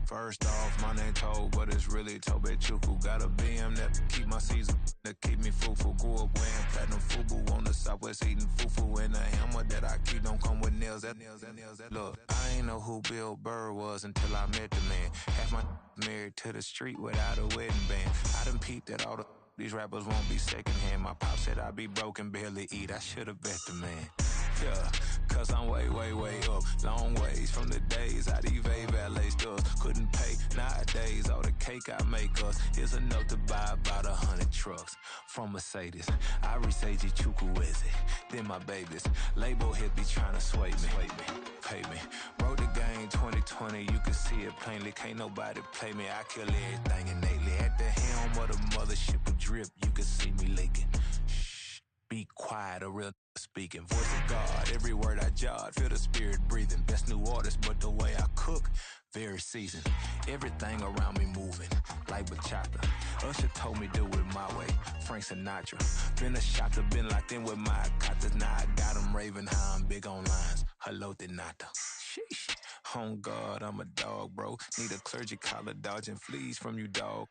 First off, my name Toad, but it's really Tobe Chuku. Got a BM that keep my season, that keep me fruitful. Grew up wearing platinum FUBU on the southwest eating fufu. And the hammer that I keep don't come with nails. Look, I ain't know who Bill Burr was until I met the man. Half my married to the street without a wedding band. I done peeped at all these rappers won't be secondhand. My pop said I'd be broke and barely eat. I should've bet the man. Yeah, cause I'm way up. Long ways from the days I eBay valet stores. Couldn't pay nowadays. All the cake I make us is enough to buy about 100 trucks. From Mercedes, I resage Chukwueze. Then my babies. Label hit be trying to sway me. Pay me. Wrote the game 2020, you can see it plainly. Can't nobody play me. I kill everything innately. At the helm of the mothership of drip, you can see me leaking. Shh, be quiet, a real speaking. Voice of God, every word I jot, feel the spirit breathing. Best new artist, but the way I cook, very seasoned. Everything around me moving, like bachata. Usher told me do it my way, Frank Sinatra. Been a shotter, been locked in with my katas. Now I got them raving how I'm big on lines. Hello, Denata. Sheesh. On God, I'm a dog, bro. Need a clergy collar, dodging fleas from you, dog.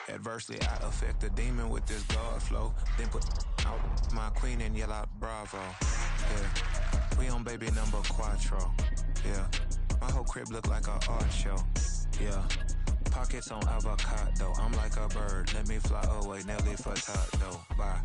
Adversely, I affect a demon with this God flow. Then put out my queen and yell out bravo. Yeah, we on baby number quattro. Yeah, my whole crib look like a art show. Yeah, pockets on avocado. I'm like a bird, let me fly away. Nelly Furtado, bye.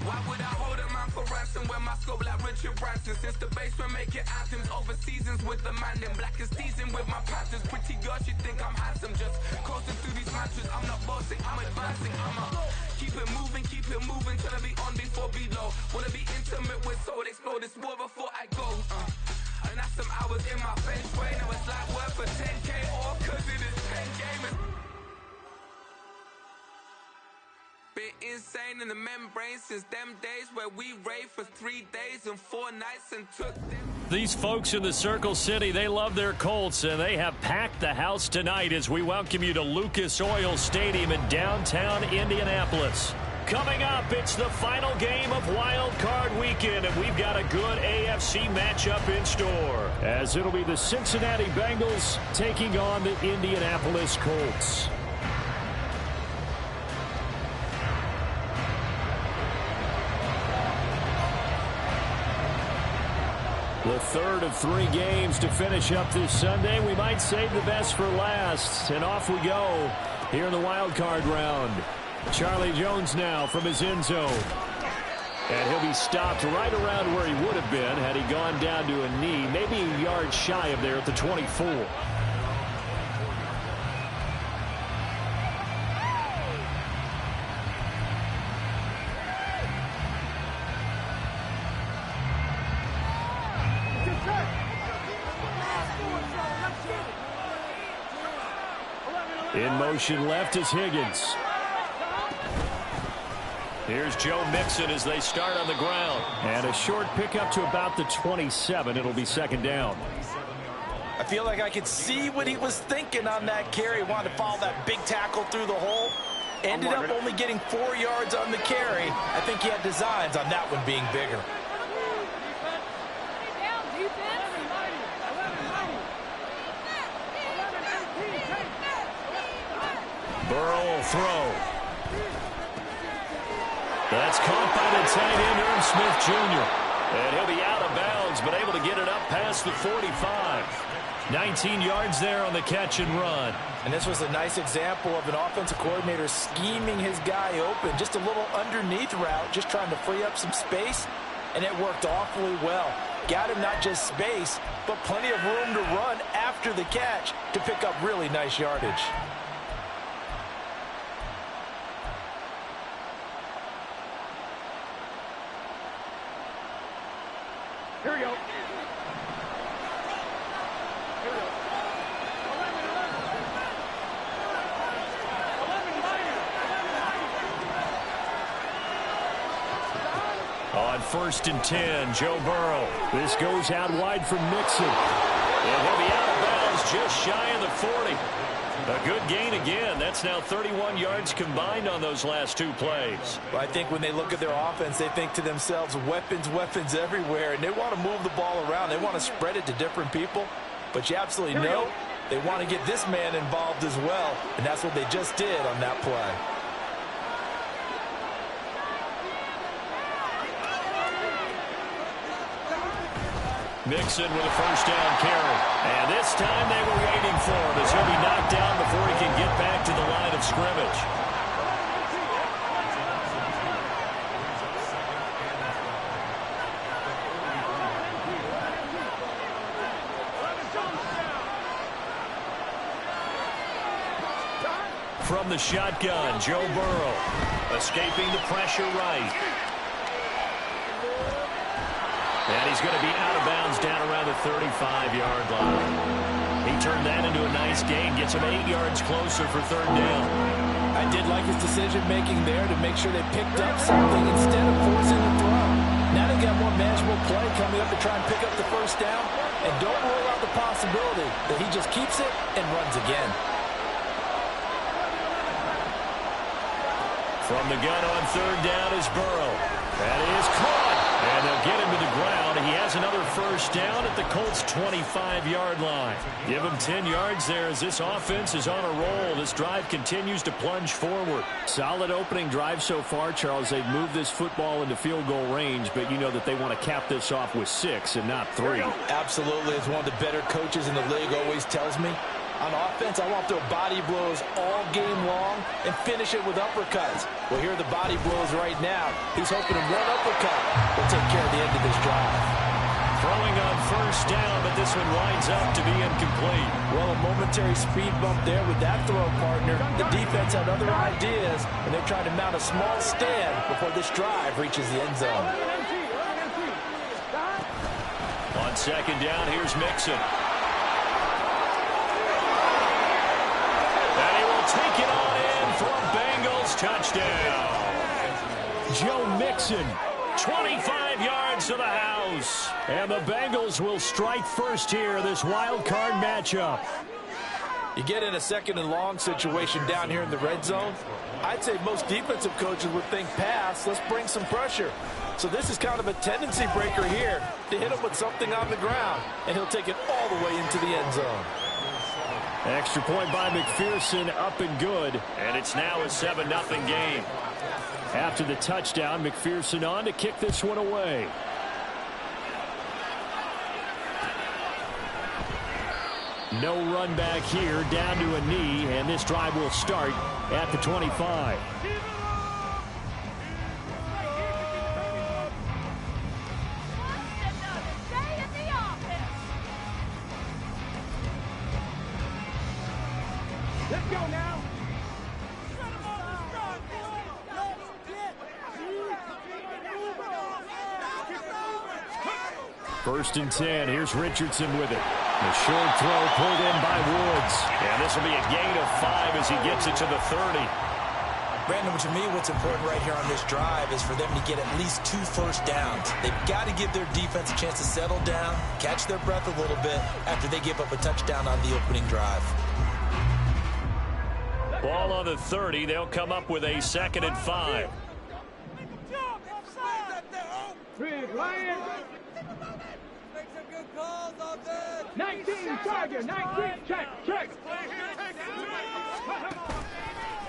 Why would I hold a man for ransom when my scope like Richard Branson? Since the basement making anthems over seasons with the man, then black is seasoned with my patterns. Pretty girls, you think I'm handsome, just coasting through these matches. I'm not bossing, I'm advancing. I'ma keep it moving, till I be on before below. Wanna be intimate with soul, explore this war before I go. And that's some hours in my feng shui. Now it's like work for 10K, all cause it is 10 gamers. Been insane in the membrane since them days where we raved for 3 days and 4 nights and took them. These folks in the Circle City, they love their Colts, and they have packed the house tonight as we welcome you to Lucas Oil Stadium in downtown Indianapolis. Coming up, it's the final game of Wild Card Weekend, and we've got a good AFC matchup in store, as it'll be the Cincinnati Bengals taking on the Indianapolis Colts. The third of 3 games to finish up this Sunday. We might save the best for last. And off we go here in the wild card round. Charlie Jones now from his end zone. And he'll be stopped right around where he would have been had he gone down to a knee. Maybe a yard shy of there at the 24. In motion left is Higgins. Here's Joe Mixon as they start on the ground. And a short pickup to about the 27. It'll be second down. I feel like I could see what he was thinking on that carry. Wanted to follow that big tackle through the hole. Ended up only getting 4 yards on the carry. I think he had designs on that one being bigger. Burrow will throw. That's caught by the tight end, Irv Smith Jr. And he'll be out of bounds, but able to get it up past the 45. 19 yards there on the catch and run. And this was a nice example of an offensive coordinator scheming his guy open. Just a little underneath route, just trying to free up some space, and it worked awfully well. Got him not just space, but plenty of room to run after the catch to pick up really nice yardage. Here we go. On 1st and 10, Joe Burrow. This goes out wide for Mixon. And he'll be out of bounds just shy of the 40. A good gain again. That's now 31 yards combined on those last two plays. Well, I think when they look at their offense, they think to themselves, weapons, weapons everywhere, and they want to move the ball around. They want to spread it to different people, but you absolutely know they want to get this man involved as well, and that's what they just did on that play. Mixon with a first down carry. And this time they were waiting for him as he'll be knocked down before he can get back to the line of scrimmage. From the shotgun, Joe Burrow escaping the pressure right. And he's going to be out of bounds down around the 35-yard line. He turned that into a nice gain, gets him 8 yards closer for third down. I did like his decision-making there to make sure they picked up something instead of forcing the throw. Now they got more manageable play coming up to try and pick up the first down. And don't rule out the possibility that he just keeps it and runs again. From the gun on third down is Burrow. That is caught. And they'll get him to the ground. He has another first down at the Colts' 25-yard line. Give him 10 yards there as this offense is on a roll. This drive continues to plunge forward. Solid opening drive so far, Charles. They've moved this football into field goal range, but you know that they want to cap this off with 6 and not 3. Absolutely. As one of the better coaches in the league always tells me, on offense, I want to throw body blows all game long and finish it with uppercuts. Well, here are the body blows right now. He's hoping one uppercut will take care of the end of this drive. Throwing on first down, but this one winds up to be incomplete. Well, a momentary speed bump there with that throw, partner. The defense had other ideas, and they're trying to mount a small stand before this drive reaches the end zone. On second down, here's Mixon. Take it on in for a Bengals touchdown. Joe Mixon, 25 yards to the house. And the Bengals will strike first here, this wild card matchup. You get in a second and long situation down here in the red zone. I'd say most defensive coaches would think pass, let's bring some pressure. So this is kind of a tendency breaker here to hit him with something on the ground, and he'll take it all the way into the end zone. Extra point by McPherson, up and good. And it's now a 7-0 game. After the touchdown, McPherson on to kick this one away. No run back here, down to a knee, and this drive will start at the 25. First and 10. Here's Richardson with it. The short throw pulled in by Woods. And this will be a gain of 5 as he gets it to the 30. Brandon, to me, what's important right here on this drive is for them to get at least 2 first downs. They've got to give their defense a chance to settle down, catch their breath a little bit after they give up a touchdown on the opening drive. Ball on the 30. They'll come up with a 2nd and 5. Big Lion. 19 Charger, 19 check.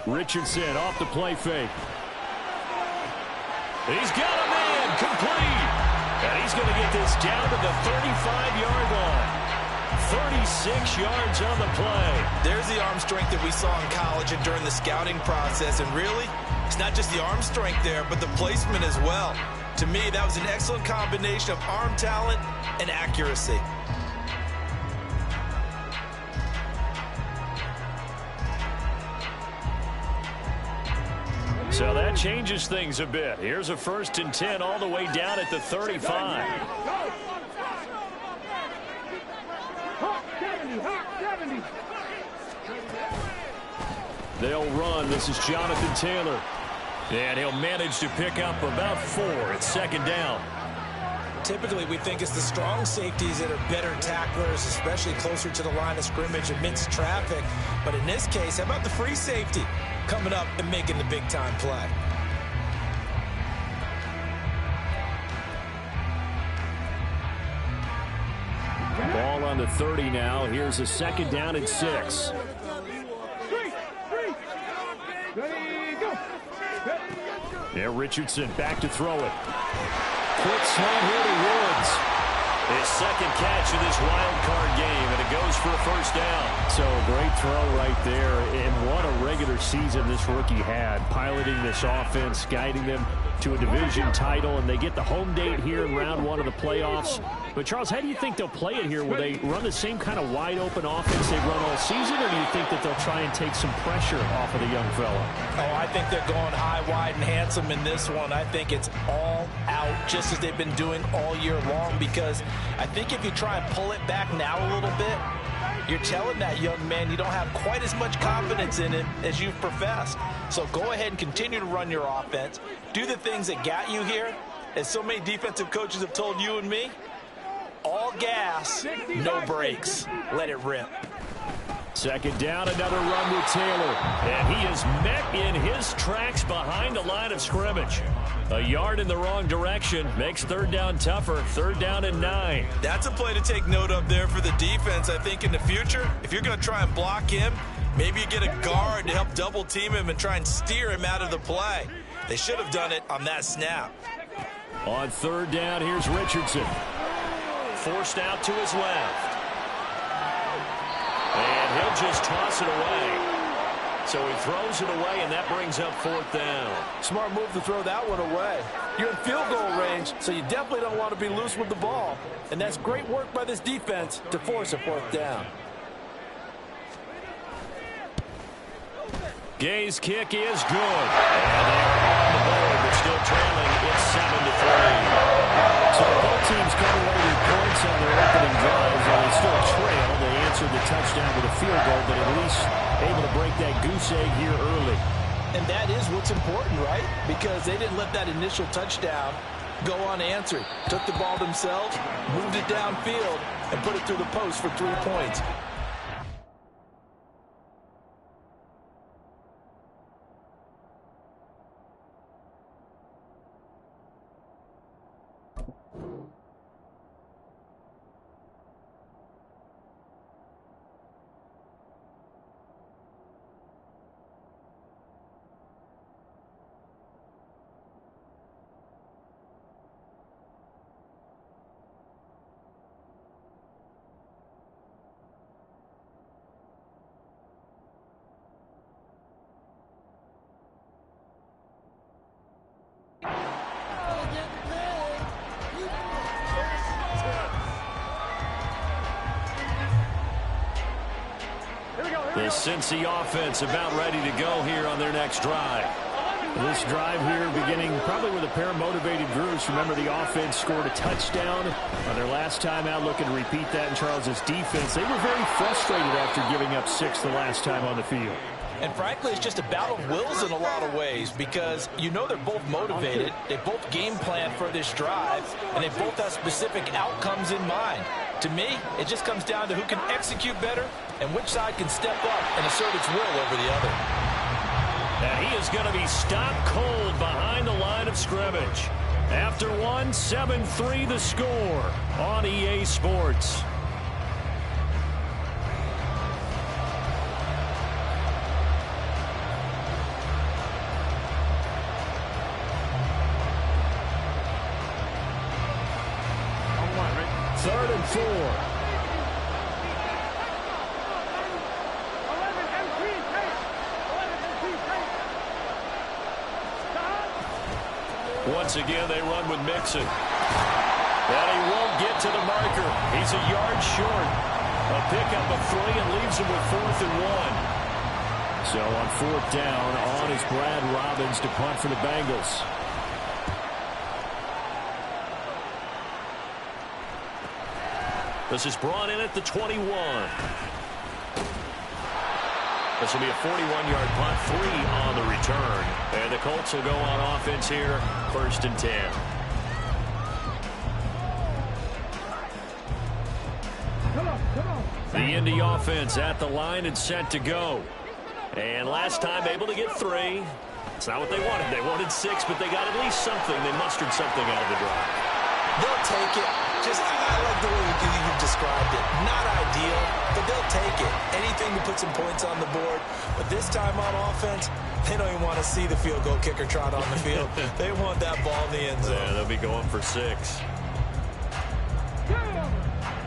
Richardson off the play fake. He's got a man complete. And he's going to get this down to the 35-yard line. 36 yards on the play. There's the arm strength that we saw in college and during the scouting process. And really, it's not just the arm strength there, but the placement as well. To me, that was an excellent combination of arm talent and accuracy. So that changes things a bit. Here's a 1st and 10 all the way down at the 35. They'll run. This is Jonathan Taylor. And he'll manage to pick up about 4 at 2nd down. Typically, we think it's the strong safeties that are better tacklers, especially closer to the line of scrimmage amidst traffic. But in this case, how about the free safety coming up and making the big-time play? Ball on the 30 now. Here's a 2nd down and 6. Yeah, Richardson back to throw it. Quick slant here to Woods. His 2nd catch of this wild card game, and it goes for a 1st down. So great throw right there, and what a regular season this rookie had, piloting this offense, guiding them to a division title, and they get the home date here in round 1 of the playoffs. But, Charles, how do you think they'll play it here? Will they run the same kind of wide-open offense they've run all season, or do you think that they'll try and take some pressure off of the young fella? Oh, I think they're going high, wide, and handsome in this one. I think it's all out, just as they've been doing all year long, because I think if you try and pull it back now a little bit, you're telling that young man you don't have quite as much confidence in him as you've professed. So go ahead and continue to run your offense. Do the things that got you here. As so many defensive coaches have told you and me, all gas, no brakes. Let it rip. 2nd down, another run with Taylor. And he is met in his tracks behind the line of scrimmage. A yard in the wrong direction makes 3rd down tougher. 3rd down and 9. That's a play to take note of there for the defense. I think in the future, if you're going to try and block him, maybe you get a guard to help double team him and try and steer him out of the play. They should have done it on that snap. On 3rd down, here's Richardson. Forced out to his left. And he'll just toss it away. So he throws it away, and that brings up 4th down. Smart move to throw that one away. You're in field goal range, so you definitely don't want to be loose with the ball. And that's great work by this defense to force a 4th down. Gay's kick is good. And they are on the board, but still trailing. It's 7-3. So both teams come away with points on their opening drives, and they still trail. They answered the touchdown with a field goal, but at least able to break that goose egg here early. And that is what's important, right? Because they didn't let that initial touchdown go unanswered. Took the ball themselves, moved it downfield, and put it through the post for 3 points. The Cincy offense about ready to go here on their next drive. This drive here beginning probably with a pair of motivated groups. Remember, the offense scored a touchdown on their last time out, looking to repeat that in Charles's defense. They were very frustrated after giving up 6 the last time on the field. And frankly, it's just a battle of wills in a lot of ways, because you know they're both motivated, they both game plan for this drive, and they both have specific outcomes in mind. To me, it just comes down to who can execute better and which side can step up and assert its will over the other. And he is going to be stopped cold behind the line of scrimmage. After 7-3 the score on EA Sports. Third and 4. Once again, they run with Mixon. And he won't get to the marker. He's a yard short. A pickup of 3 and leaves him with 4th and 1. So on 4th down, on is Brad Robbins to punt for the Bengals. This is brought in at the 21. This will be a 41-yard punt, 3 on the return. And the Colts will go on offense here, 1st and 10. The Indy offense at the line and set to go. And last time able to get 3. It's not what they wanted. They wanted 6, but they got at least something. They mustered something out of the drive. They'll take it. I like the way you've described it. Not ideal, but they'll take it. Anything to put some points on the board. But this time on offense, they don't even want to see the field goal kicker trot on the field. They want that ball in the end zone. Yeah, they'll be going for 6.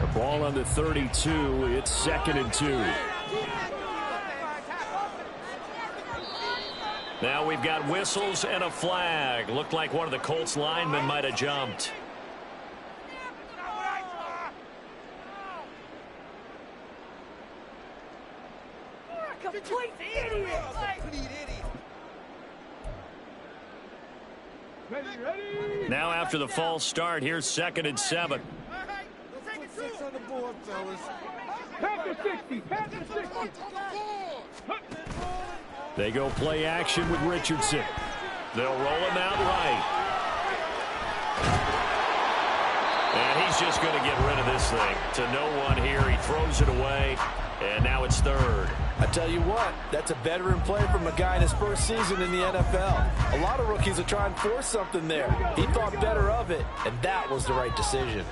The ball on the 32. It's 2nd and 2. Now we've got whistles and a flag. Looked like one of the Colts linemen might have jumped. Complete idiot! Ready. Now after the false start, here's 2nd and 7. Put 6 on the board, fellas. Panther 60. Panther 60. They go play action with Richardson. They'll roll him out right. And he's just going to get rid of this thing. To no one here. He throws it away. And now it's 3rd. I tell you what, that's a veteran play from a guy in his first season in the NFL. A lot of rookies will try and force something there. He thought better of it, and that was the right decision.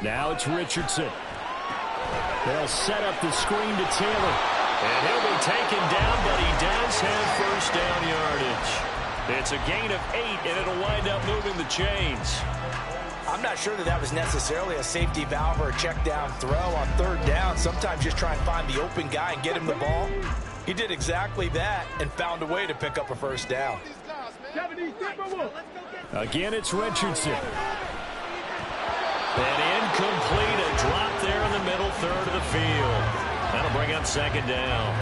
Now it's Richardson. They'll set up the screen to Taylor. And he'll be taken down, but he does have first down yardage. It's a gain of 8, and it'll wind up moving the chains. I'm not sure that was necessarily a safety valve or a check down throw on 3rd down. Sometimes just try and find the open guy and get him the ball. He did exactly that and found a way to pick up a first down. Again, it's Richardson. And incomplete, a drop there in the middle 3rd of the field. That'll bring up 2nd down.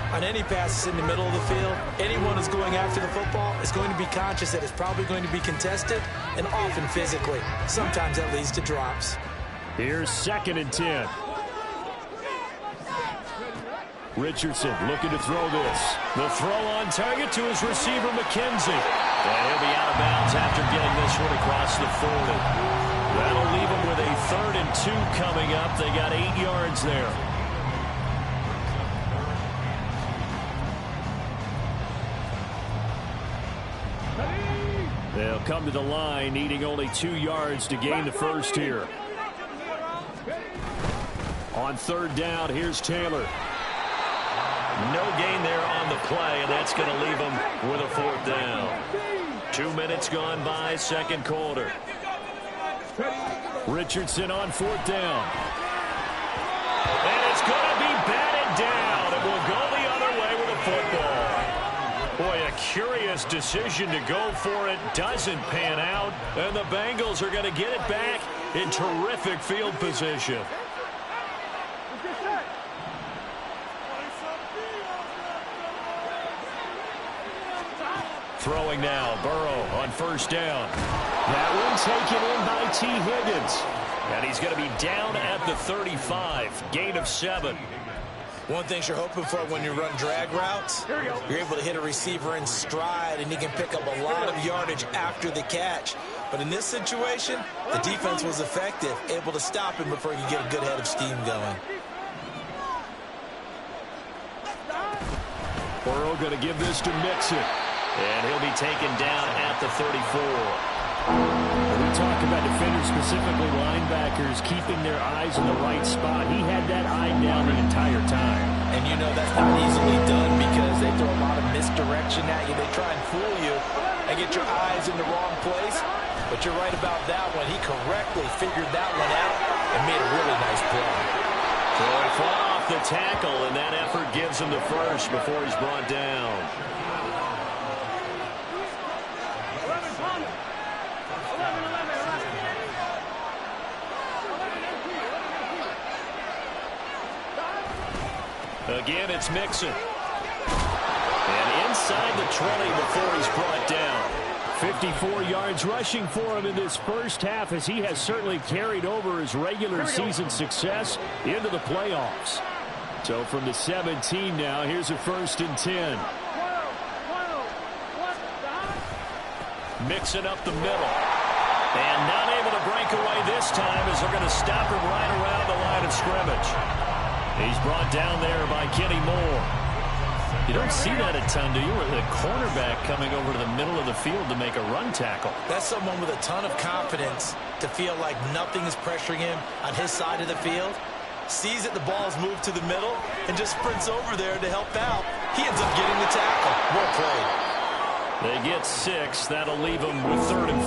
On any passes in the middle of the field, anyone who's going after the football is going to be conscious that it's probably going to be contested and often physically. Sometimes that leads to drops. Here's 2nd and 10. Richardson looking to throw this. The throw on target to his receiver, McKenzie. And he'll be out of bounds after getting this one across the 40. That'll leave him with a 3rd and 2 coming up. They got 8 yards there. They'll come to the line, needing only 2 yards to gain the first here. On 3rd down, here's Taylor. No gain there on the play, and that's going to leave him with a 4th down. 2 minutes gone by, 2nd quarter. Richardson on 4th down. And it's going to be batted down. It will go the other way with a football. Boy, a curious decision to go for it. Doesn't pan out. And the Bengals are going to get it back in terrific field position. Throwing now, Burrow on 1st down. That one taken in by T. Higgins. And he's going to be down at the 35. Gain of 7. One thing you're hoping for when you run drag routes, you're able to hit a receiver in stride, and he can pick up a lot of yardage after the catch. But in this situation, the defense was effective, able to stop him before you get a good head of steam going. Burrow going to give this to Mixon. And he'll be taken down at the 34. We talk about defenders, specifically linebackers, keeping their eyes in the right spot. He had that eye down the entire time. And you know that's not easily done because they throw a lot of misdirection at you. They try and fool you and get your eyes in the wrong place. But you're right about that one. He correctly figured that one out and made a really nice play. So he fought off the tackle, and that effort gives him the first before he's brought down. Again, it's Mixon. And inside the 20 before he's brought down. 54 yards rushing for him in this first half, as he has certainly carried over his regular season success into the playoffs. So from the 17 now, here's a 1st and 10. Mixon up the middle. And not able to break breakaway this time as they're going to stop him right around the line of scrimmage. He's brought down there by Kenny Moore. You don't see that a ton, do you? With a cornerback coming over to the middle of the field to make a run tackle. That's someone with a ton of confidence to feel like nothing is pressuring him on his side of the field. Sees that the ball's moved to the middle and just sprints over there to help out. He ends up getting the tackle. Well played. They get 6. That'll leave them with 3rd and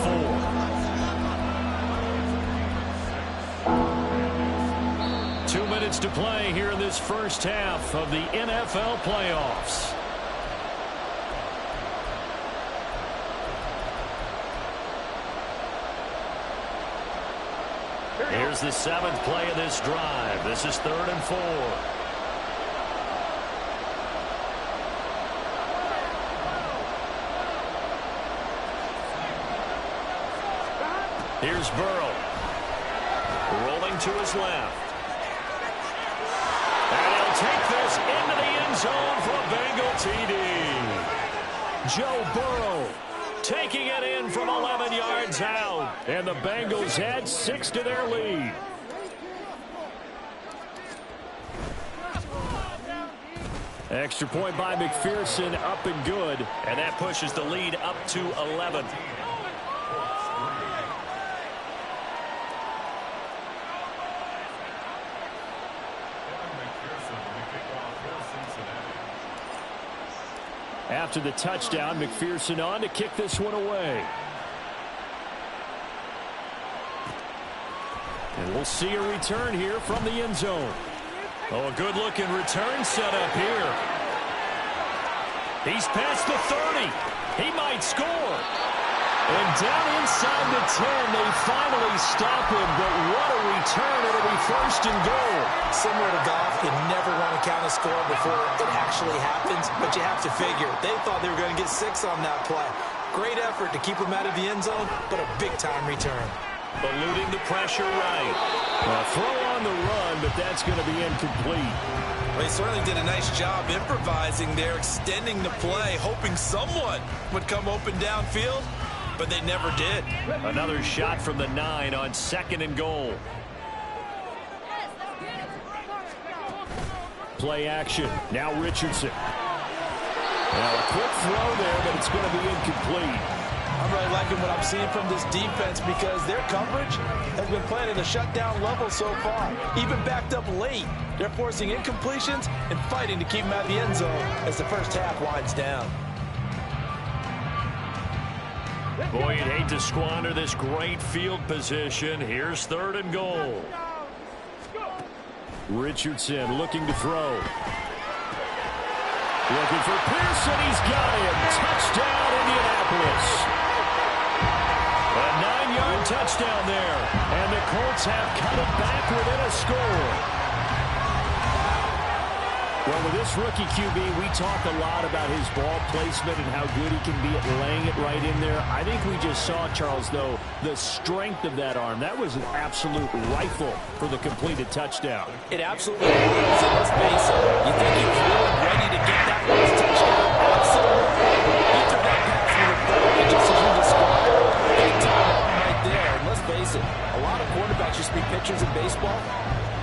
4. 2 minutes to play here in this first half of the NFL playoffs. Here's the 7th play of this drive. This is 3rd and 4. Here's Burrow. Rolling to his left. And he'll take this into the end zone for a Bengal TD. Joe Burrow taking it in from 11 yards out. And the Bengals add 6 to their lead. Extra point by McPherson, up and good. And that pushes the lead up to 11. After the touchdown, McPherson on to kick this one away. And we'll see a return here from the end zone. Oh, a good-looking return set up here. He's past the 30. He might score. And down inside the 10, they finally stop him. But what a return. It'll be 1st and goal. Similar to golf, you never want to count a score before it actually happens. But you have to figure, they thought they were going to get 6 on that play. Great effort to keep him out of the end zone, but a big-time return. Eluding the pressure right. Throw on the run, but that's going to be incomplete. Well, he certainly did a nice job improvising there, extending the play, hoping someone would come open downfield, but they never did. Another shot from the 9 on 2nd and goal. Play action. Now Richardson. Now a quick throw there, but it's going to be incomplete. I'm really liking what I'm seeing from this defense because their coverage has been playing at a shutdown level so far. Even backed up late, they're forcing incompletions and fighting to keep them out of the end zone as the first half winds down. Boy, you'd hate to squander this great field position. Here's 3rd and goal. Richardson looking to throw. Looking for Pearson. He's got him. Touchdown, Indianapolis. A 9-yard touchdown there. And the Colts have cut it back within a score. Well, with this rookie QB, we talk a lot about his ball placement and how good he can be at laying it right in there. I think we just saw, Charles, though, the strength of that arm. That was an absolute rifle for the completed touchdown. It absolutely was. And let's face it, you think he was really ready to get that last touchdown? Absolutely. He took that pass with authority, just as you described. Big time arm right there. And let's face it, a lot of quarterbacks just be pitchers in baseball.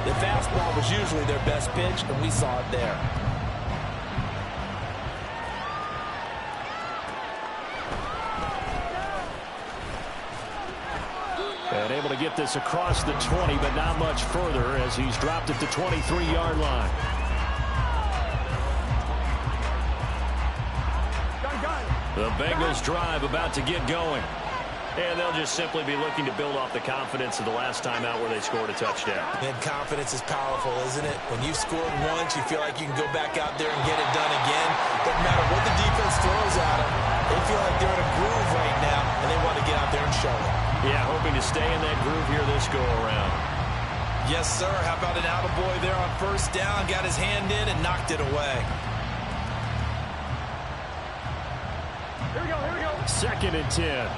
The fastball was usually their best pitch, and we saw it there. And able to get this across the 20, but not much further as he's dropped at the 23-yard line. The Bengals drive about to get going. And they'll just simply be looking to build off the confidence of the last time out where they scored a touchdown. And confidence is powerful, isn't it? When you've scored once, you feel like you can go back out there and get it done again. Doesn't matter what the defense throws at them. They feel like they're in a groove right now, and they want to get out there and show it. Yeah, hoping to stay in that groove here this go-around. Yes, sir. How about an attaboy there on 1st down? Got his hand in and knocked it away. Here we go, here we go. 2nd and 10.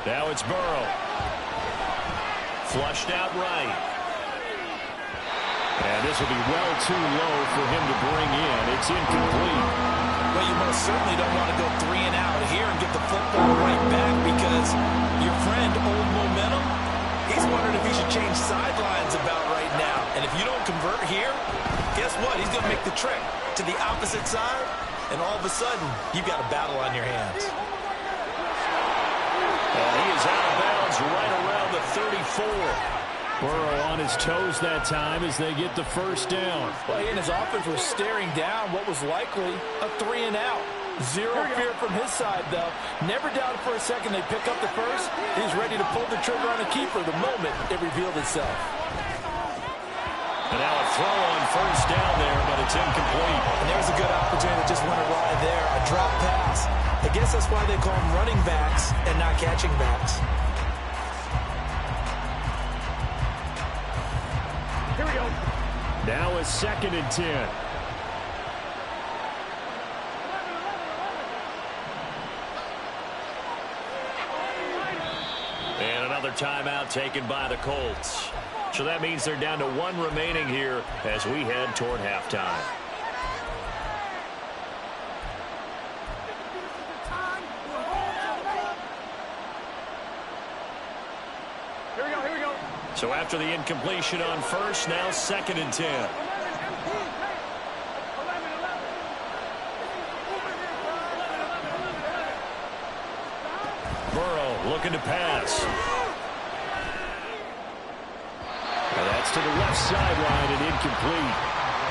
Now it's Burrow. Flushed out right. And this will be well too low for him to bring in. It's incomplete. Well, you most certainly don't want to go 3 and out here and get the football right back because your friend, Old Momentum, he's wondering if he should change sidelines about right now. And if you don't convert here, guess what? He's going to make the trek to the opposite side, and all of a sudden, you've got a battle on your hands. And he is out of bounds right around the 34. Burrow on his toes that time as they get the first down. Well, he and his offense was staring down what was likely a 3-and-out. Zero fear from his side, though. Never doubted for a second they pick up the first. He's ready to pull the trigger on a keeper the moment it revealed itself. And now a throw on first down there, but it's incomplete. And there's a good opportunity that just went awry there. A drop pass. I guess that's why they call them running backs and not catching backs. Here we go. Now a 2nd and 10. And another timeout taken by the Colts. So that means they're down to 1 remaining here as we head toward halftime. Here we go. So after the incompletion on first, now 2nd and 10. Burrow looking to pass. And that's to the left sideline and incomplete.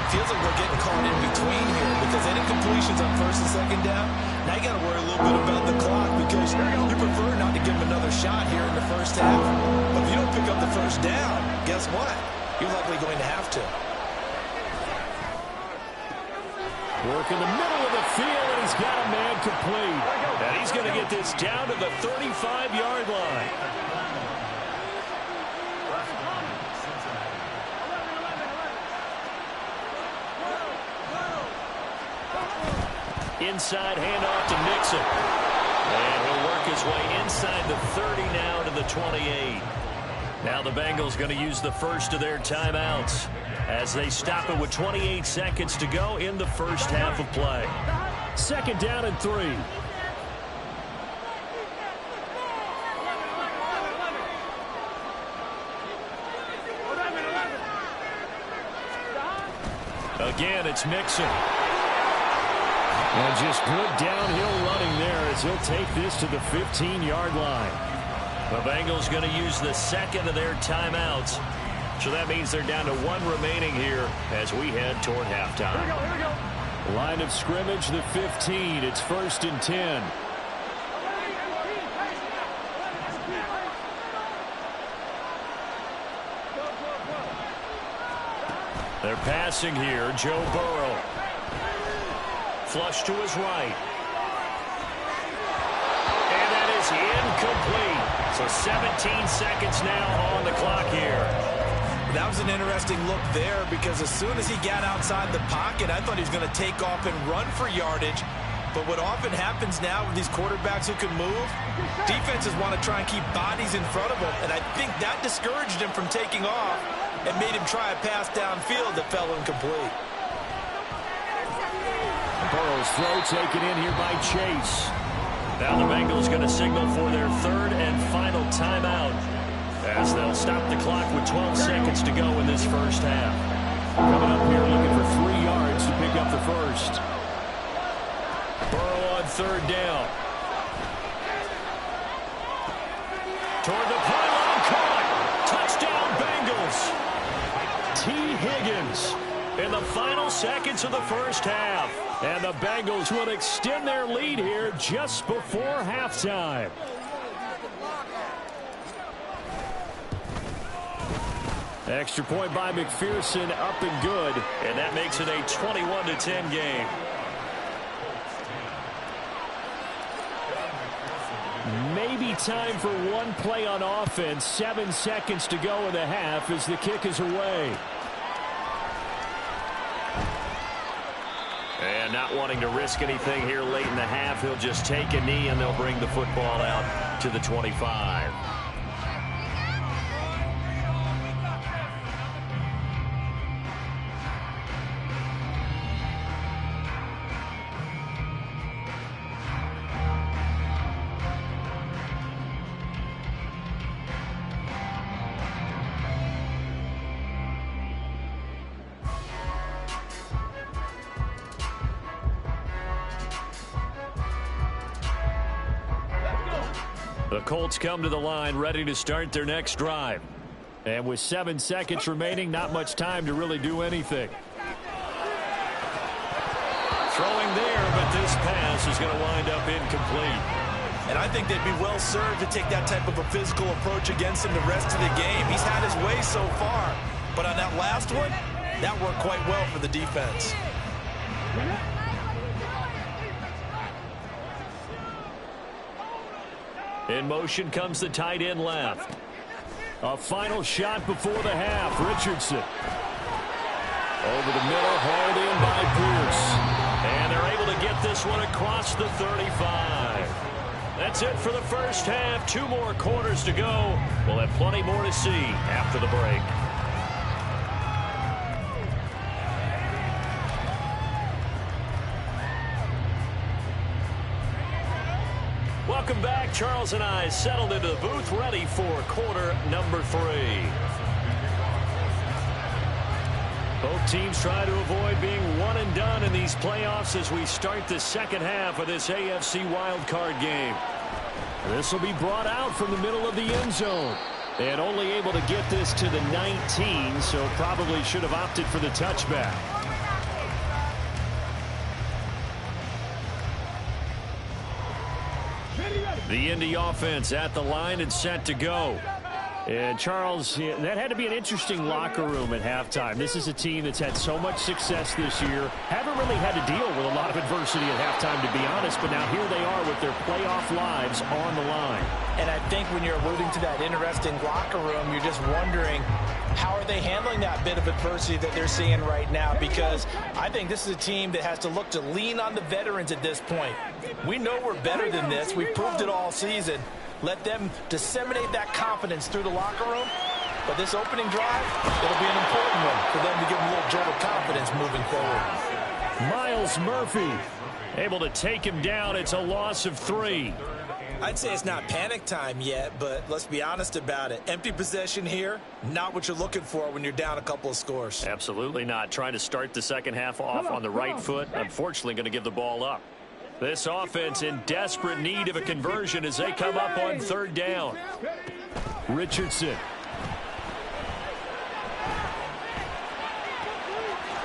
Feels like we're getting caught in between here because that incompletion's on first and second down. Now you got to worry a little bit about the clock because you prefer not to give him another shot here in the first half. But if you don't pick up the first down, guess what? You're likely going to have to. Work in the middle of the field, and he's got a man complete. And he's going to get this down to the 35-yard line. Inside handoff to Mixon. And he'll work his way inside the 30 now to the 28. Now the Bengals going to use the first of their timeouts as they stop it with 28 seconds to go in the first half of play. 2nd down and 3. Again, it's Mixon. And just good downhill running there as he'll take this to the 15-yard line. The Bengals going to use the 2nd of their timeouts. So that means they're down to 1 remaining here as we head toward halftime. Here we go. Line of scrimmage, the 15. It's 1st and 10. They're passing here. Joe Burrow. Flush to his right. And that is incomplete. So 17 seconds now on the clock here. That was an interesting look there because as soon as he got outside the pocket, I thought he was going to take off and run for yardage. But what often happens now with these quarterbacks who can move, defenses want to try and keep bodies in front of them. And I think that discouraged him from taking off and made him try a pass downfield that fell incomplete. Burrow's throw taken in here by Chase. Now the Bengals going to signal for their 3rd and final timeout as they'll stop the clock with 12 seconds to go in this first half. Coming up here looking for 3 yards to pick up the first. Burrow on 3rd down. Toward the pylon, caught. Touchdown Bengals. T. Higgins in the final seconds of the first half. And the Bengals will extend their lead here just before halftime. Extra point by McPherson, up and good. And that makes it a 21-10 game. Maybe time for one play on offense. 7 seconds to go in the half as the kick is away. And not wanting to risk anything here late in the half, he'll just take a knee and they'll bring the football out to the 25. The Colts come to the line ready to start their next drive. And with 7 seconds remaining, not much time to really do anything. Throwing there, but this pass is going to wind up incomplete. And I think they'd be well served to take that type of a physical approach against him the rest of the game. He's had his way so far. But on that last one, that worked quite well for the defense. In motion comes the tight end left. A final shot before the half. Richardson. Over the middle, hauled in by Pierce. And they're able to get this one across the 35. That's it for the first half. 2 more quarters to go. We'll have plenty more to see after the break. Welcome back. Charles and I settled into the booth, ready for quarter number 3. Both teams try to avoid being one and done in these playoffs as we start the second half of this AFC wildcard game. This will be brought out from the middle of the end zone. And only able to get this to the 19, so probably should have opted for the touchback. The Indy offense at the line and set to go. And Charles, that had to be an interesting locker room at halftime. This is a team that's had so much success this year. Haven't really had to deal with a lot of adversity at halftime, to be honest. But now here they are with their playoff lives on the line. And I think when you're alluding to that interesting locker room, you're just wondering, how are they handling that bit of adversity that they're seeing right now? Because I think this is a team that has to look to lean on the veterans at this point. We know we're better than this. We've proved it all season. Let them disseminate that confidence through the locker room. But this opening drive, it'll be an important one for them to give them a little jolt of confidence moving forward. Myles Murphy able to take him down. It's a loss of 3. I'd say it's not panic time yet, but let's be honest about it. Empty possession here, not what you're looking for when you're down a couple of scores. Absolutely not. Trying to start the second half off on the right foot. Unfortunately, going to give the ball up. This offense in desperate need of a conversion as they come up on 3rd down. Richardson.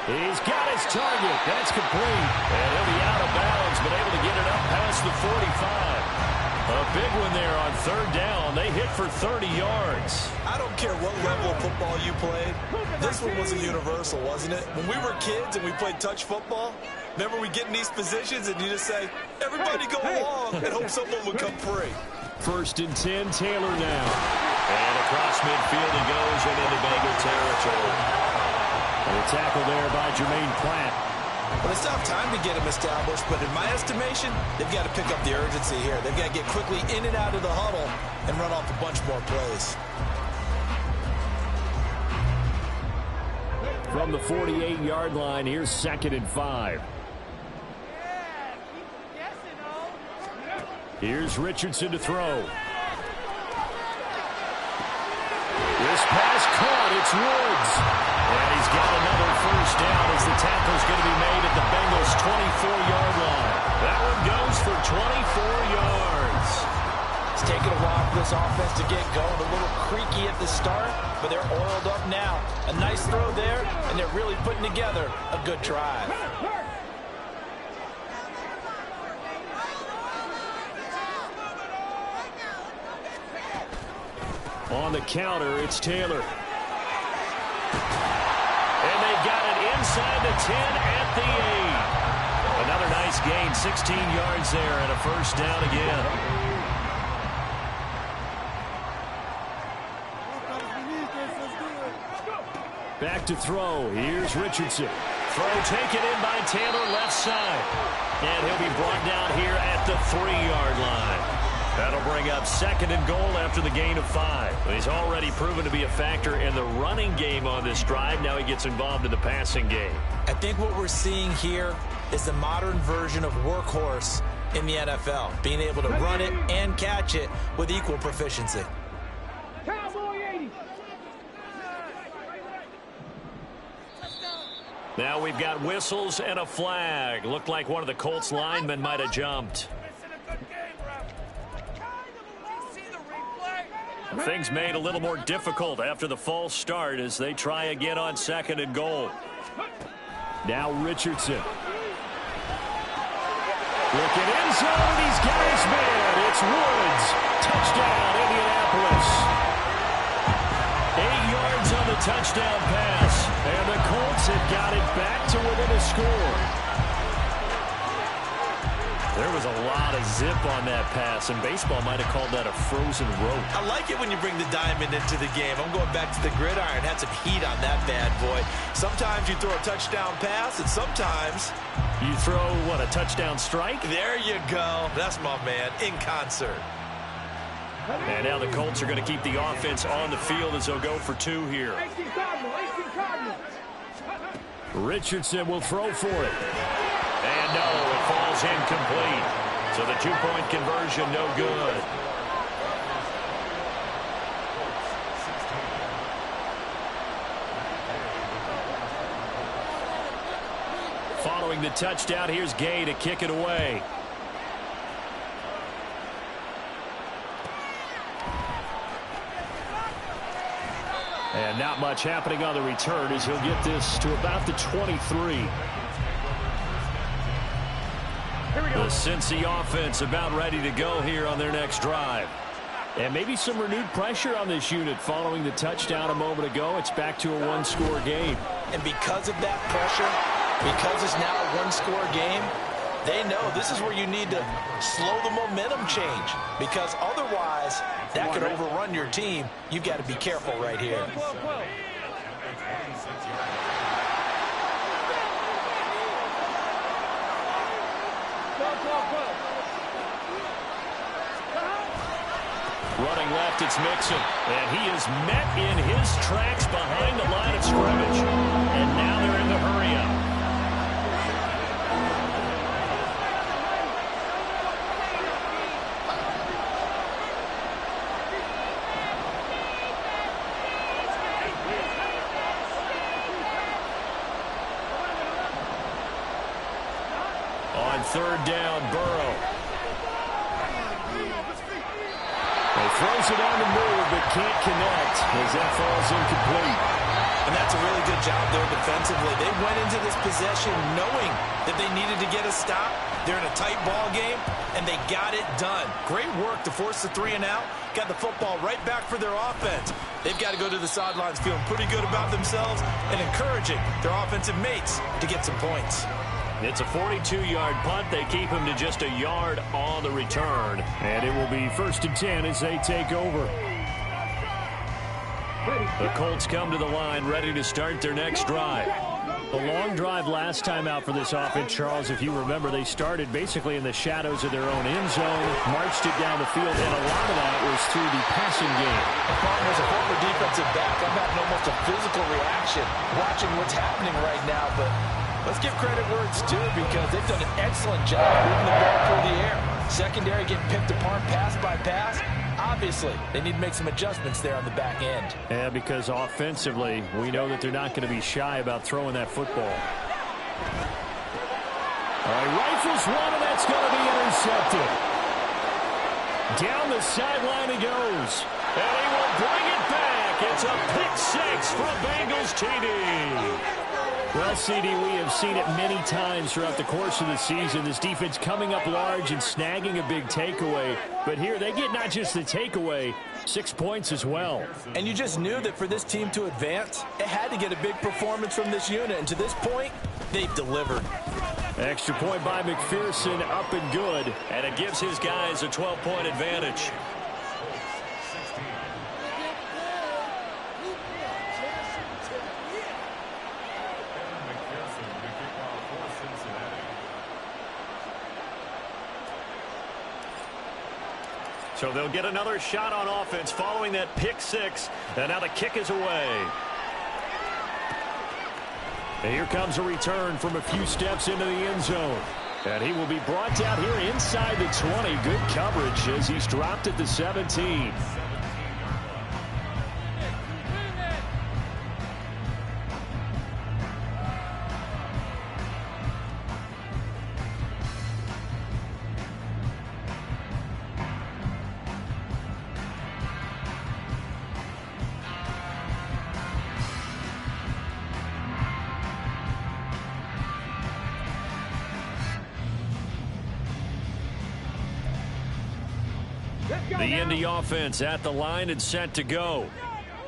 He's got his target. That's complete. And he'll be out of bounds, but able to get it up past the 45. A big one there on 3rd down. They hit for 30 yards. I don't care what level of football you played. This one was a universal, wasn't it? When we were kids and we played touch football, remember we get in these positions and you just say, everybody go along, and hope someone would come free. 1st and 10, Taylor now. And across midfield he goes and into Bengal territory. The tackle there by Jermaine Pratt. Well, it's tough time to get them established, but in my estimation, they've got to pick up the urgency here. They've got to get quickly in and out of the huddle and run off a bunch more plays. From the 48-yard line, here's 2nd and 5. Here's Richardson to throw. This pass caught. It's Woods. And he's got another 1st down as the tackle's going to be made at the Bengals' 24-yard line. That one goes for 24 yards. It's taken a while for this offense to get going. A little creaky at the start, but they're oiled up now. A nice throw there, and they're really putting together a good drive. On the counter, it's Taylor. And they got it inside the 10 at the 8. Another nice gain, 16 yards there, and a 1st down again. Back to throw. Here's Richardson. Throw taken in by Taylor, left side. And he'll be brought down here at the 3-yard line. That'll bring up 2nd and goal after the gain of 5. He's already proven to be a factor in the running game on this drive. Now he gets involved in the passing game. I think what we're seeing here is the modern version of workhorse in the NFL, being able to run it and catch it with equal proficiency. Now we've got whistles and a flag. Looked like one of the Colts linemen might have jumped. Things made a little more difficult after the false start as they try again on 2nd and goal. Now Richardson. Looking end zone, he's got his man. It's Woods. Touchdown, Indianapolis. 8 yards on the touchdown pass. And the Colts have got it back to within a score. There was a lot of zip on that pass, and baseball might have called that a frozen rope. I like it when you bring the diamond into the game. I'm going back to the gridiron. Had some heat on that bad boy. Sometimes you throw a touchdown pass, and sometimes you throw, what, a touchdown strike? There you go. That's my man, in concert. And now the Colts are going to keep the offense on the field as they'll go for 2 here. Richardson will throw for it. And no, it falls incomplete. So the 2-point conversion, no good. Following the touchdown, here's Gay to kick it away. And not much happening on the return as he'll get this to about the 23. The Cincy offense about ready to go here on their next drive. And maybe some renewed pressure on this unit following the touchdown a moment ago. It's back to a 1-score game. And because of that pressure, because it's now a 1-score game, they know this is where you need to slow the momentum change. Because otherwise, that could overrun your team. You've got to be careful right here. Running left, it's Mixon. And he is met in his tracks behind the line of scrimmage. And now they're in the hurry-up. On 3rd down, Burrow. Throws it on the move, but can't connect as that falls incomplete. And that's a really good job there defensively. They went into this possession knowing that they needed to get a stop. They're in a tight ball game, and they got it done. Great work to force the 3 and out. Got the football right back for their offense. They've got to go to the sidelines feeling pretty good about themselves and encouraging their offensive mates to get some points. It's a 42-yard punt. They keep him to just a yard on the return. And it will be 1st and 10 as they take over. The Colts come to the line ready to start their next drive. A long drive last time out for this offense, Charles. If you remember, they started basically in the shadows of their own end zone, marched it down the field, and a lot of that was through the passing game. As a former defensive back, I'm having almost a physical reaction watching what's happening right now, but let's give credit where it's due because they've done an excellent job moving the ball through the air. Secondary getting picked apart pass by pass. Obviously, they need to make some adjustments there on the back end. Yeah, because offensively, we know that they're not going to be shy about throwing that football. All right, rifles one, and that's going to be intercepted. Down the sideline he goes. And he will bring it back. It's a pick 6 from Bengals TD. Well, CD, we have seen it many times throughout the course of the season. This defense coming up large and snagging a big takeaway. But here they get not just the takeaway, 6 points as well. And you just knew that for this team to advance, it had to get a big performance from this unit. And to this point, they've delivered. Extra point by McPherson, up and good. And it gives his guys a 12-point advantage. So they'll get another shot on offense following that pick 6. And now the kick is away. And here comes a return from a few steps into the end zone. And he will be brought down here inside the 20. Good coverage as he's dropped at the 17. The Indy offense at the line and set to go.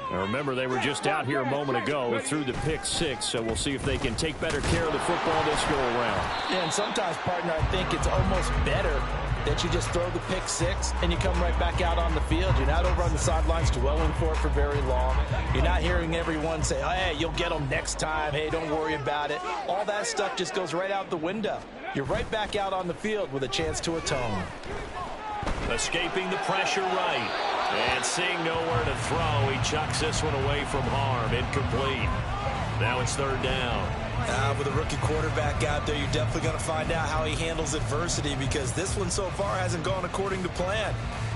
Now remember, they were just out here a moment ago through the pick six, so we'll see if they can take better care of the football this go around. Yeah, and sometimes, partner, I think it's almost better that you just throw the pick six and you come right back out on the field. You're not over on the sidelines dwelling for it for very long. You're not hearing everyone say, oh, hey, you'll get them next time. Hey, don't worry about it. All that stuff just goes right out the window. You're right back out on the field with a chance to atone. Escaping the pressure right. And seeing nowhere to throw, he chucks this one away from harm. Incomplete. Now it's third down. With a rookie quarterback out there, you're definitely going to find out how he handles adversity, because this one so far hasn't gone according to plan.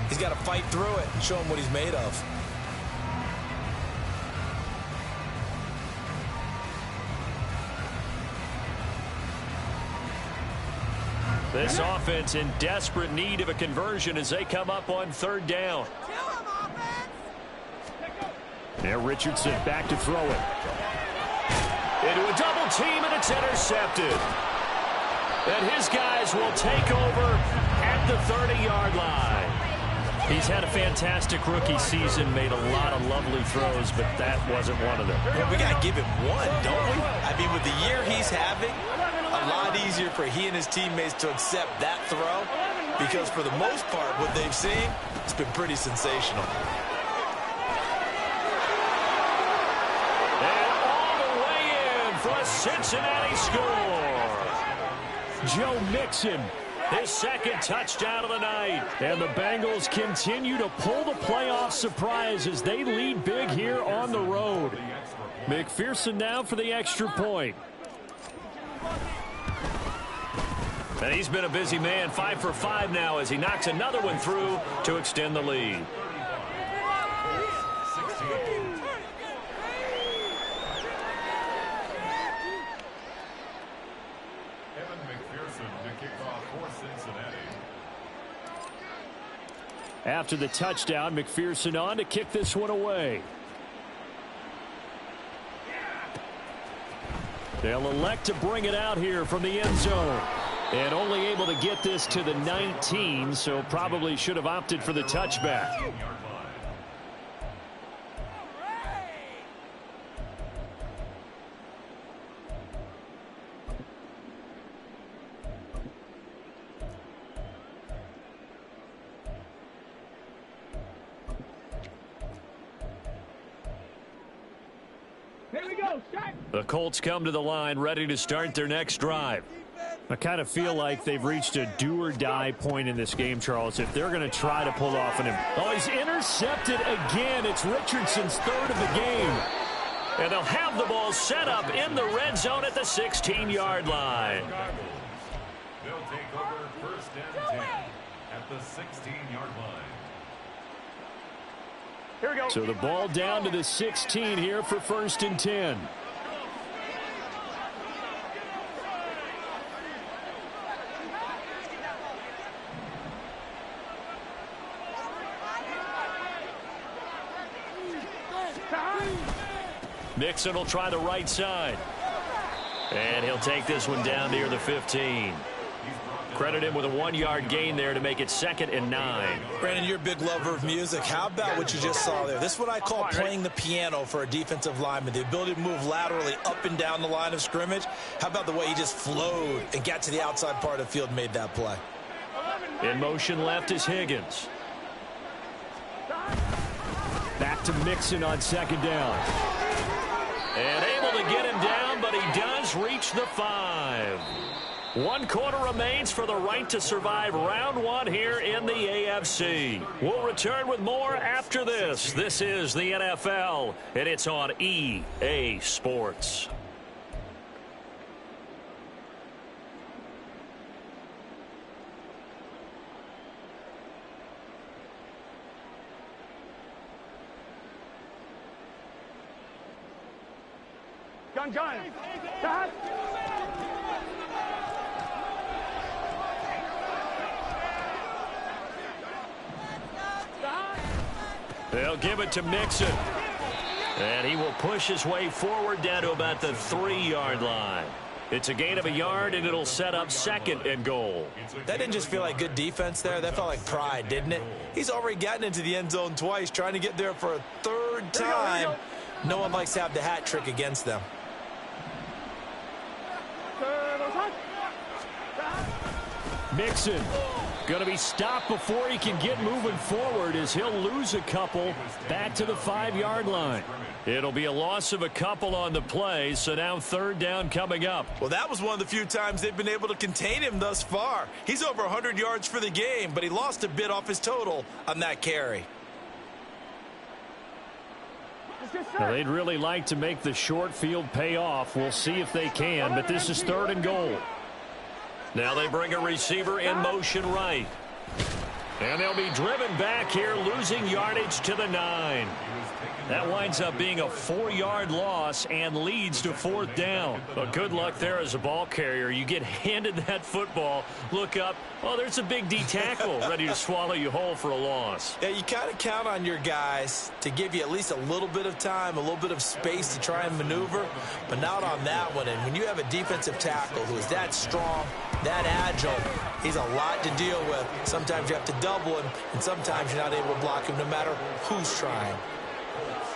He's got to fight through it and show him what he's made of. This offense in desperate need of a conversion as they come up on third down. Now Richardson back to throw it. Into a double team, and it's intercepted. And his guys will take over at the 30-yard line. He's had a fantastic rookie season, made a lot of lovely throws, but that wasn't one of them. Well, we got to give him one, don't we? I mean, with the year he's having, a lot easier for he and his teammates to accept that throw, because for the most part, what they've seen, it's been pretty sensational. For a Cincinnati score. Joe Mixon, his second touchdown of the night. And the Bengals continue to pull the playoff surprise as they lead big here on the road. McPherson now for the extra point. And he's been a busy man, 5 for 5 now as he knocks another one through to extend the lead. After the touchdown, McPherson on to kick this one away. They'll elect to bring it out here from the end zone. And only able to get this to the 19, so probably should have opted for the touchback. The Colts come to the line ready to start their next drive. I kind of feel like they've reached a do-or-die point in this game, Charles, if they're going to try to pull off an... Oh, he's intercepted again. It's Richardson's third of the game. And they'll have the ball set up in the red zone at the 16-yard line. They'll take over first and 10 at the 16-yard line. Here we go. So the ball down to the 16 here for first and 10. Mixon will try the right side. And he'll take this one down near the 15. Credit him with a 1-yard gain there to make it 2nd and 9. Brandon, you're a big lover of music. How about what you just saw there? This is what I call playing the piano for a defensive lineman. The ability to move laterally up and down the line of scrimmage. How about the way he just flowed and got to the outside part of the field and made that play? In motion left is Higgins. Back to Mixon on 2nd down. And able to get him down, but he does reach the 5. 1 quarter remains for the right to survive round 1 here in the AFC. We'll return with more after this. This is the NFL, and it's on EA Sports. Gun. Stop. They'll give it to Mixon. And he will push his way forward down to about the 3-yard line. It's a gain of a yard, and it'll set up 2nd and goal. That didn't just feel like good defense there. That felt like pride, didn't it? He's already gotten into the end zone twice, trying to get there for a 3rd time. No one likes to have the hat trick against them. Mixon going to be stopped before he can get moving forward as he'll lose a couple back to the 5-yard line. It'll be a loss of a couple on the play, so now 3rd down coming up. Well, that was one of the few times they've been able to contain him thus far. He's over 100 yards for the game, but he lost a bit off his total on that carry. Now, they'd really like to make the short field pay off. We'll see if they can, but this is 3rd and goal. Now they bring a receiver in motion right. And they'll be driven back here, losing yardage to the 9. That winds up being a 4-yard loss and leads to 4th down. But good luck there as a ball carrier. You get handed that football, look up, oh, there's a big D tackle ready to swallow you whole for a loss. Yeah, you kind of count on your guys to give you at least a little bit of time, a little bit of space to try and maneuver, but not on that one. And when you have a defensive tackle who is that strong, that agile, he's a lot to deal with. Sometimes you have to double him, and sometimes you're not able to block him no matter who's trying.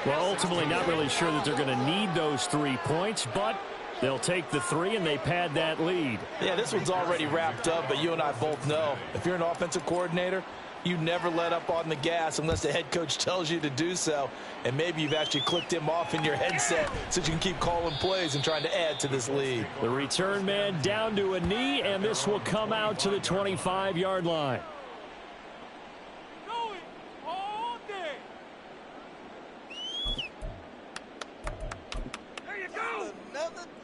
Well, ultimately not really sure that they're going to need those 3 points, but they'll take the 3 and they pad that lead. Yeah, this one's already wrapped up, but you and I both know if you're an offensive coordinator, you never let up on the gas unless the head coach tells you to do so. And maybe you've actually clicked him off in your headset so you can keep calling plays and trying to add to this lead. The return man down to a knee, and this will come out to the 25-yard line.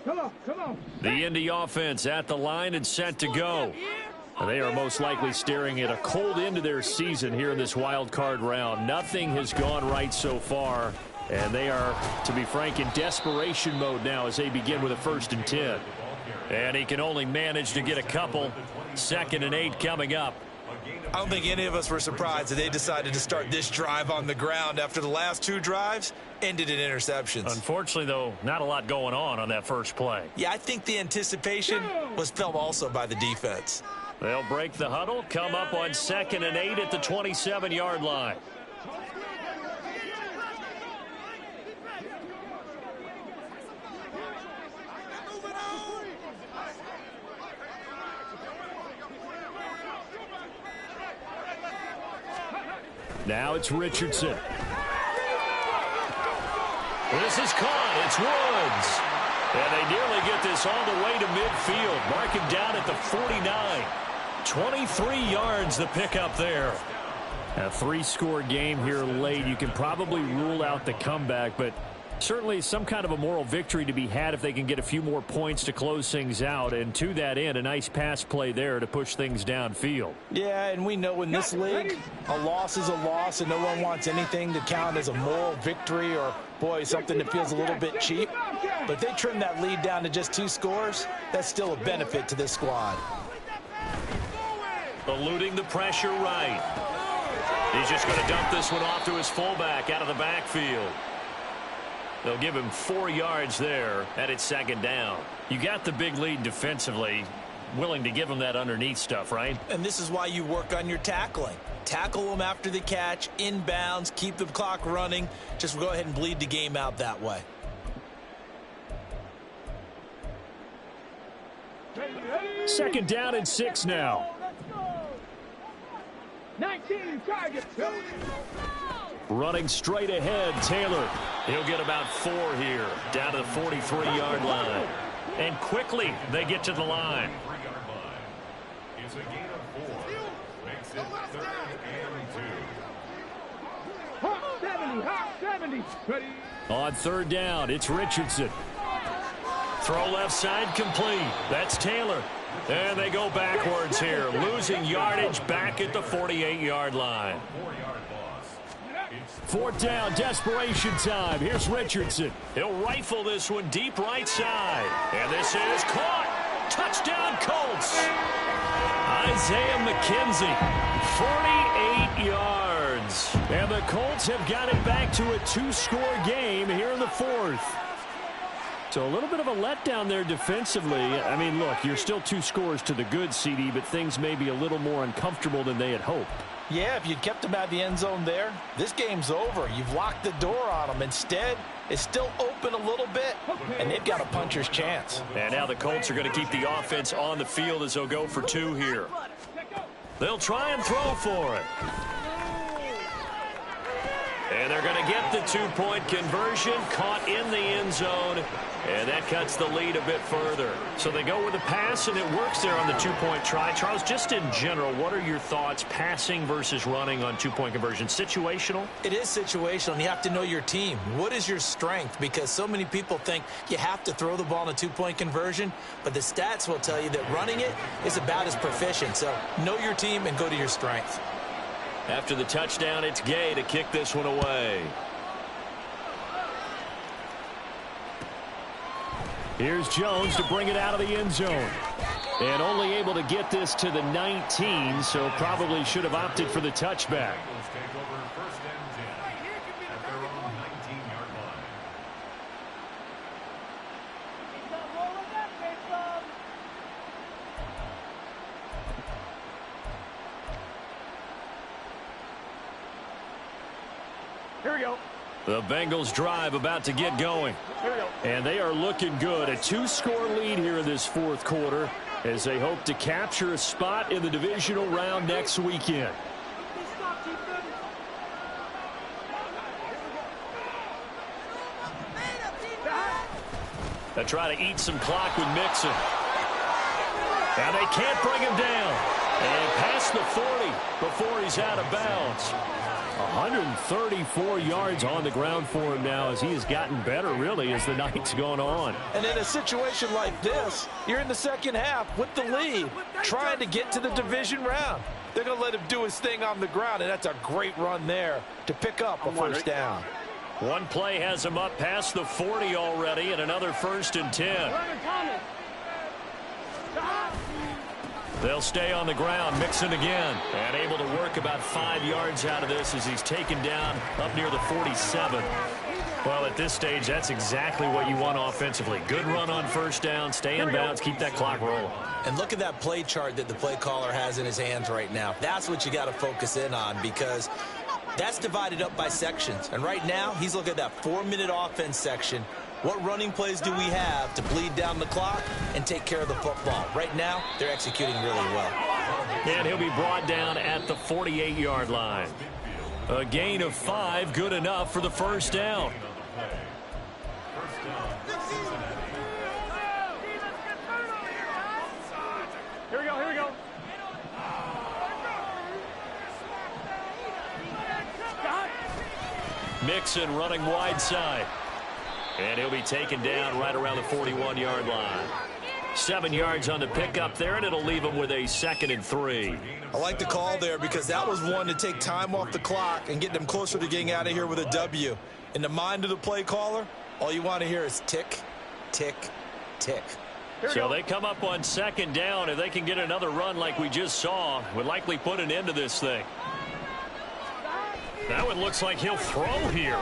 Come on. The Indy offense at the line and set to go. They are most likely staring at a cold end to their season here in this wild card round. Nothing has gone right so far, and they are, to be frank, in desperation mode now as they begin with a 1st and 10. And he can only manage to get a couple. 2nd and 8 coming up. I don't think any of us were surprised that they decided to start this drive on the ground after the last 2 drives ended in interceptions. Unfortunately, though, not a lot going on that first play. Yeah, I think the anticipation was felt also by the defense. They'll break the huddle, come up on 2nd and 8 at the 27-yard line. Now it's Richardson. This is caught. It's Woods. And they nearly get this all the way to midfield. Mark him down at the 49. 23 yards the pickup there. A 3-score game here late. You can probably rule out the comeback, but certainly some kind of a moral victory to be had if they can get a few more points to close things out. And to that end, a nice pass play there to push things downfield. Yeah, and we know in this league, a loss is a loss, and no one wants anything to count as a moral victory or, boy, something that feels a little bit cheap. But if they trim that lead down to just 2 scores, that's still a benefit to this squad. Eluding the pressure right. He's just going to dump this one off to his fullback out of the backfield. They'll give him 4 yards there, and it's 2nd down. You got the big lead defensively, willing to give him that underneath stuff, right? And this is why you work on your tackling. Tackle them after the catch, inbounds, keep the clock running. Just go ahead and bleed the game out that way. Second down and 6 now. 19 targets. Running straight ahead, Taylor. He'll get about 4 here, down to the 43-yard line. And quickly, they get to the line. It's a gain of 4. Makes it 3rd and 2. Hot 70. Ready. On 3rd down, it's Richardson. Throw left side complete. That's Taylor. And they go backwards here, losing yardage back at the 48-yard line. 4-yard loss. 4th down, desperation time. Here's Richardson. He'll rifle this one deep right side. And this is caught. Touchdown, Colts. Isaiah McKenzie, 48 yards. And the Colts have got it back to a 2-score game here in the 4th. So a little bit of a letdown there defensively. I mean, look, you're still 2 scores to the good, CD, but things may be a little more uncomfortable than they had hoped. Yeah, if you'd kept him out of the end zone there, this game's over. You've locked the door on him. Instead, it's still open a little bit, and they've got a puncher's chance. And now the Colts are going to keep the offense on the field as they'll go for 2 here. They'll try and throw for it. And they're going to get the 2-point conversion, caught in the end zone, and that cuts the lead a bit further. So they go with a pass, and it works there on the 2-point try. Charles, just in general, what are your thoughts passing versus running on 2-point conversion? Situational? It is situational, and you have to know your team. What is your strength? Because so many people think you have to throw the ball in a 2-point conversion, but the stats will tell you that running it is about as proficient. So know your team and go to your strength. After the touchdown, it's Gay to kick this one away. Here's Jones to bring it out of the end zone. And only able to get this to the 19, so probably should have opted for the touchback. Here we go. The Bengals drive about to get going. Here we go. And they are looking good. A 2-score lead here in this 4th quarter as they hope to capture a spot in the divisional round next weekend. They try to eat some clock with Mixon. And they can't bring him down. And past the 40 before he's out of bounds. 134 yards on the ground for him now as he has gotten better, really, as the night's gone on. And in a situation like this, you're in the second half with the lead, trying to get to the division round. They're going to let him do his thing on the ground, and that's a great run there to pick up a first down. One play has him up past the 40 already, and another 1st and 10. They'll stay on the ground, Mixon again, and able to work about 5 yards out of this as he's taken down up near the 47. Well, at this stage, that's exactly what you want offensively. Good run on first down, stay in bounds, keep that clock rolling. And look at that play chart that the play caller has in his hands right now. That's what you got to focus in on, because that's divided up by sections. And right now, he's looking at that 4-minute offense section. What running plays do we have to bleed down the clock and take care of the football? Right now, they're executing really well. And he'll be brought down at the 48-yard line. A gain of 5, good enough for the first down. Here we go, here we go. Mixon running wide side. And he'll be taken down right around the 41-yard line. 7 yards on the pickup there, and it'll leave him with a 2nd and 3. I like the call there because that was one to take time off the clock and get them closer to getting out of here with a W. In the mind of the play caller, all you want to hear is tick, tick, tick. So they come up on 2nd down. If they can get another run like we just saw, would likely put an end to this thing. That one looks like he'll throw here.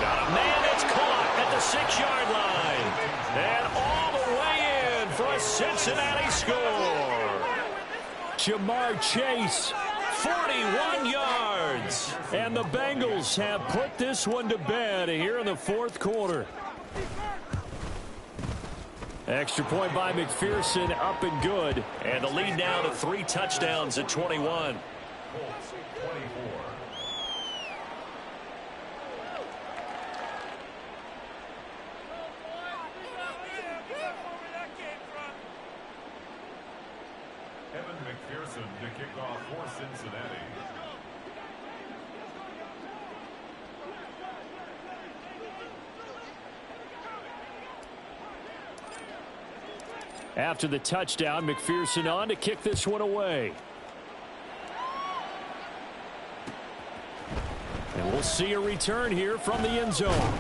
Got a man that's caught at the 6-yard line. And all the way in for a Cincinnati score. Jamar Chase, 41 yards. And the Bengals have put this one to bed here in the 4th quarter. Extra point by McPherson, up and good. And the lead now to 3 touchdowns at 21. McPherson to kick off for Cincinnati. After the touchdown, McPherson on to kick this one away. And we'll see a return here from the end zone.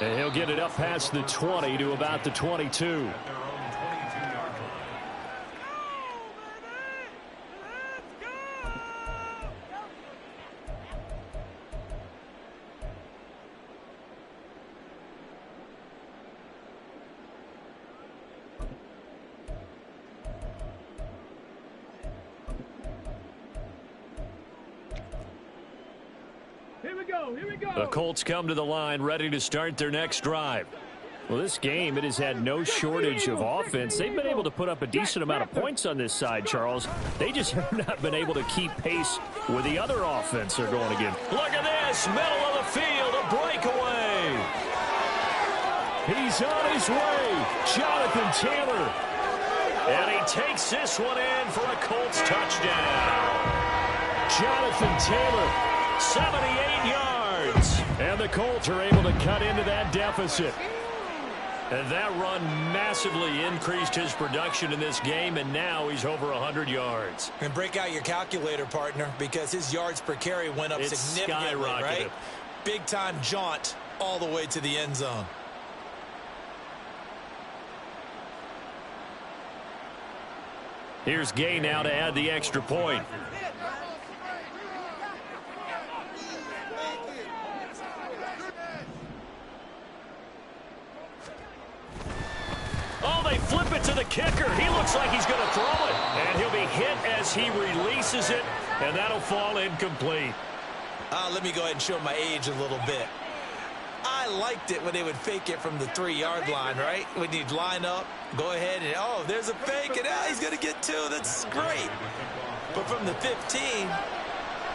And he'll get it up past the 20 to about the 22. The Colts come to the line ready to start their next drive. Well, this game, it has had no shortage of offense. They've been able to put up a decent amount of points on this side, Charles. They just have not been able to keep pace with the other offense they're going against. Look at this, middle of the field, a breakaway. He's on his way, Jonathan Taylor. And he takes this one in for a Colts touchdown. Jonathan Taylor, 78 yards. And the Colts are able to cut into that deficit. And that run massively increased his production in this game, and now he's over 100 yards. And break out your calculator, partner, because his yards per carry went up significantly, right? Big-time jaunt all the way to the end zone. Here's Gay now to add the extra point. Oh, they flip it to the kicker. He looks like he's going to throw it. And he'll be hit as he releases it, and that'll fall incomplete. Let me go ahead and show my age a little bit. I liked it when they would fake it from the 3-yard line, right? When you'd line up, go ahead and, oh, there's a fake, and he's going to get 2. That's great. But from the 15,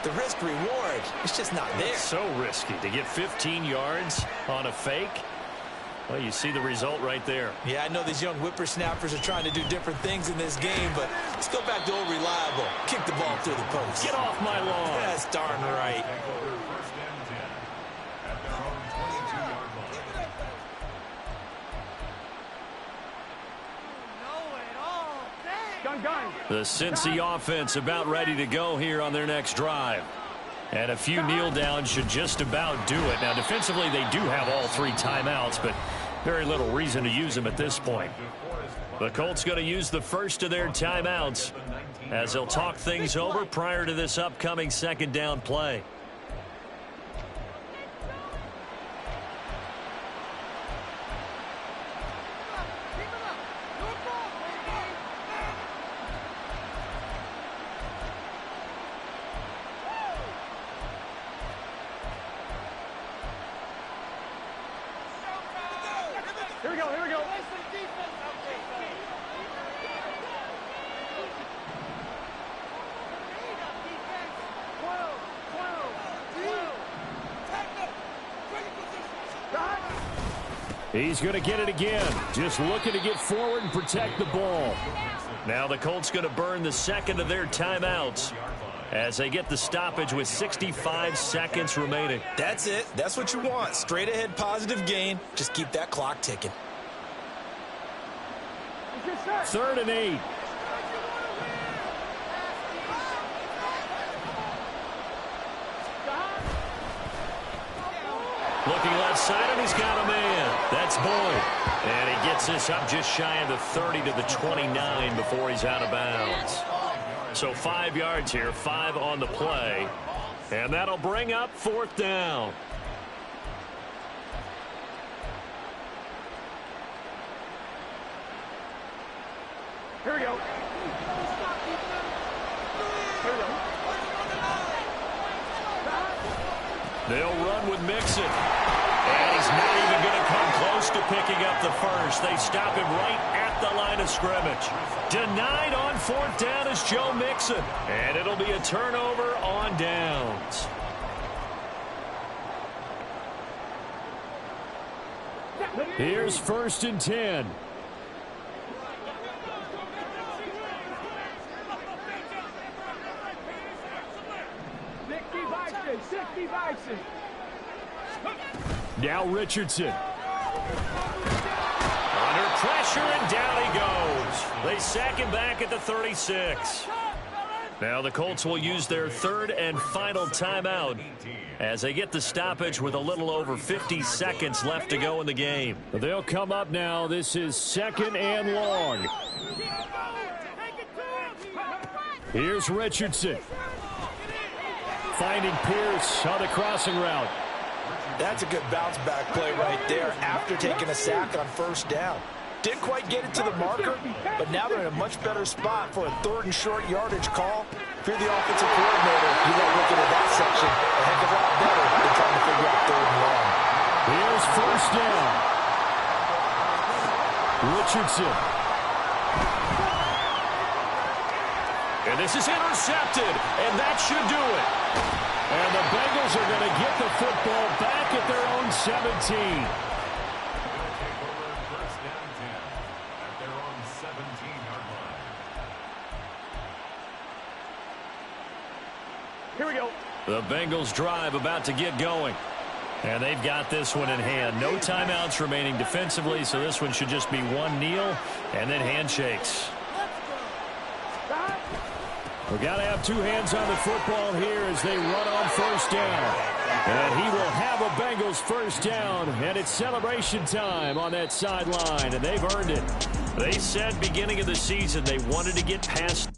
the risk-reward, it's just not there. It's so risky to get 15 yards on a fake. Well, you see the result right there. Yeah, I know these young whippersnappers are trying to do different things in this game, but let's go back to old reliable. Kick the ball through the post. Get off my lawn. That's darn right. The Cincy offense about ready to go here on their next drive. And a few kneel downs should just about do it. Now, defensively, they do have all 3 timeouts, but very little reason to use them at this point. The Colts going to use the first of their timeouts as they'll talk things over prior to this upcoming second down play. Here we go, here we go. He's going to get it again. Just looking to get forward and protect the ball. Now the Colts going to burn the second of their timeouts as they get the stoppage with 65 seconds remaining. That's it. That's what you want. Straight ahead positive gain. Just keep that clock ticking. 3rd and 8. Looking left side, and he's got a man. That's Boyd. And he gets this up just shy of the 30 to the 29 before he's out of bounds. So 5 yards here, 5 on the play. And that'll bring up 4th down. Here we go. Here we go. They'll run with Mixon. And he's not even going to come close to picking up the first. They stop him right at the line of scrimmage. Denied on 4th down is Joe Mixon. And it'll be a turnover on downs. Here's 1st and 10. Now Richardson. Under pressure, and down he goes. They sack him back at the 36. Now the Colts will use their 3rd and final timeout as they get the stoppage with a little over 50 seconds left to go in the game. They'll come up now. This is 2nd and long. Here's Richardson. Finding Pierce on the crossing route. That's a good bounce-back play right there after taking a sack on 1st down. Didn't quite get it to the marker, but now they're in a much better spot for a 3rd and short yardage call. If you're the offensive coordinator, you like looking at that section a heck of a lot better than Richardson. And this is intercepted, and that should do it. And the Bengals are going to get the football back at their own 17. They'll take over first down 10 at their own 17-yard line. Here we go. The Bengals drive about to get going. And they've got this one in hand. No timeouts remaining defensively, so this one should just be one kneel and then handshakes. We've got to have two hands on the football here as they run on first down. And he will have a Bengals first down, and it's celebration time on that sideline, and they've earned it. They said beginning of the season they wanted to get past